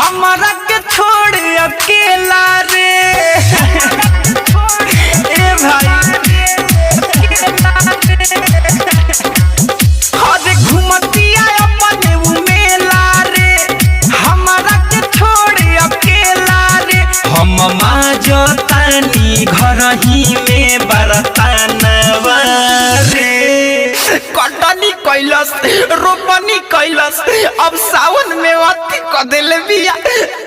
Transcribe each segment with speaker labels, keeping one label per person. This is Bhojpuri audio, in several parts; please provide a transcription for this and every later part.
Speaker 1: हमारा के छोड़ अकेला रे ए भाई अरे घुमतिया अपने उमेला रे हमारा के छोड़ अकेला रे हम माजतानी घर ही में बरतानवा रे कटनी कैलस रोपनी कैलस अब सावन में अति क देले बिया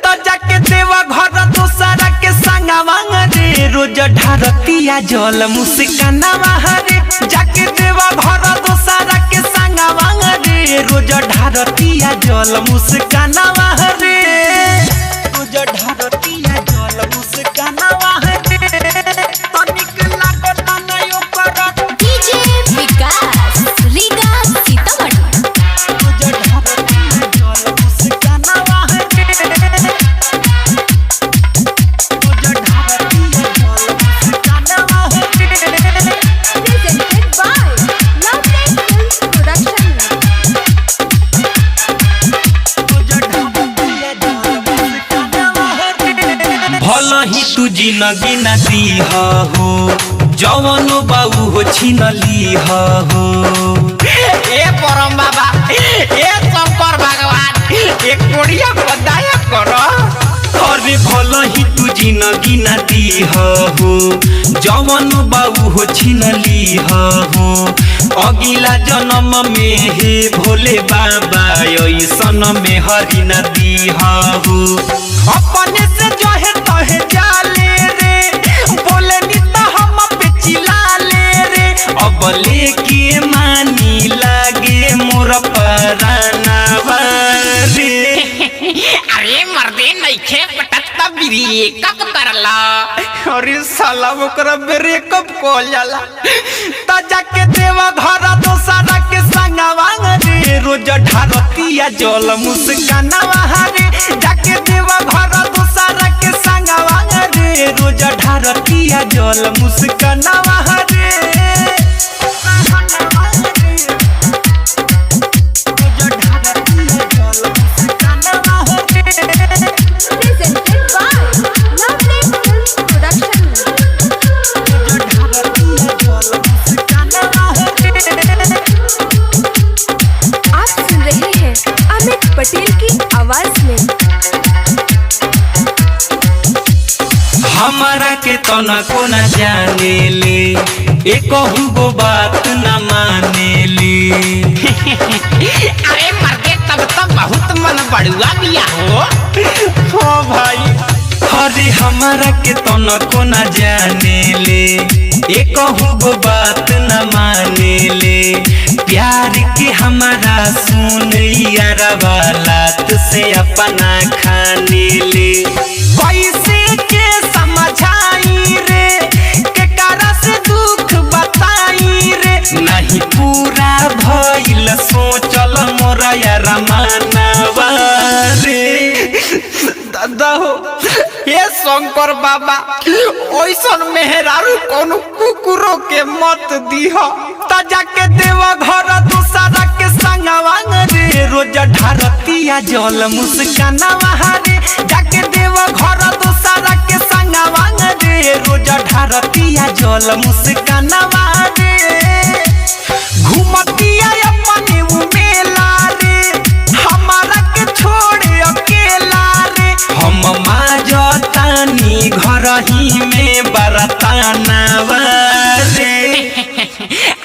Speaker 1: त जाके देवा घर दोसरा के संगवा रे रोज ढारतिया जल मुस्कानवा रे जाके देवा घर दोसरा के संगवा रे रोज ढारतिया जल मुस्कानवा रे रोज ढारतिया जल मुस्कानवा रे तनिक लागत नहीं ओकर
Speaker 2: डीजे विकास रीगा सीतामढ़ी
Speaker 1: रोज ढारतिया जल मुस्कानवा रे रोज ढारतिया जल मुस्कानवा रे
Speaker 2: presented by Loveland Films Production
Speaker 1: भल ही तू जिंदगी न दीह हो जवन बाबू हो छीन लीह हो ए परम बाबा ए शंकर भगवान एक कोड़िया बदाया करो अरे भल ही तू जिंदगी न दीह हो जवन बाबू हो छीन लीह हो अगिला जन्म में हे भोले बाबा ऐसन में हरि न दीह हो अपने से जो है तहे जाले रे बोले नी तो हम पे चिल्ला ले रे अब लेके मानी लागे मोर परानवा रे
Speaker 3: अरे मर्दे नइखे पटत बिरी कब करला
Speaker 1: अरे साला ओकरा ब्रेकअप कॉल जाला त जाके देवा घर दोसरा के संगवा रे रोज ढारतिया जल मुस्कानवा रे जाके देवा घर दोसरा के संगवा रे रोज ढारतिया जल मुस्कानवा रे
Speaker 2: presented by Loveland Films Production आप सुन रहे हैं अमित पटेल की आवाज में
Speaker 1: हमारा के तना को न जाने ले एक गो बात न माने ले
Speaker 3: अरे मर्दे तब तो बहुत मन बड़ुआ बिया हो
Speaker 1: भाई अरे हमारा के तना को न जाने ले एक गो बात न माने ले प्यार के हमारा सुन यार वालात से अपना खाने ले कैसे के समझाई रे के करा से दुख बताई रे नहीं पूरा भइल सोचल मोरा यार मानवा रे दादा हो हे शंकर बाबा ओइसन मेहरारू कोनो कुकुरो के मत दीह त जाके देवा घर दोसरा के संगवा रे रोज ढारतिया जल मुस्कानवा रे जाके देवा घर दोसरा के संगवा रे रोज ढारतिया जल मुस्कानवा रे घुमतिया अपने उमेला रे हमारा के छोड़ अकेला रे हम माजतानी घर ही में बरतानवा रे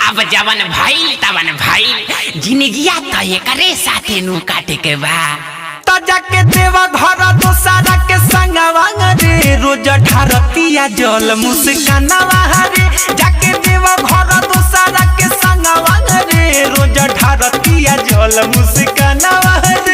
Speaker 3: अब जवन भाई तवन भाई जिंदगिया तो एकरे साथे नु काटे के बा
Speaker 1: त जाके देवा घर दोसरा के संगवा रे रोज ढारतिया जल मुस्कानवा रे जाके देवा घर दोसरा के संगवा रे रोज ढारतिया जल मुस्कानवा रे।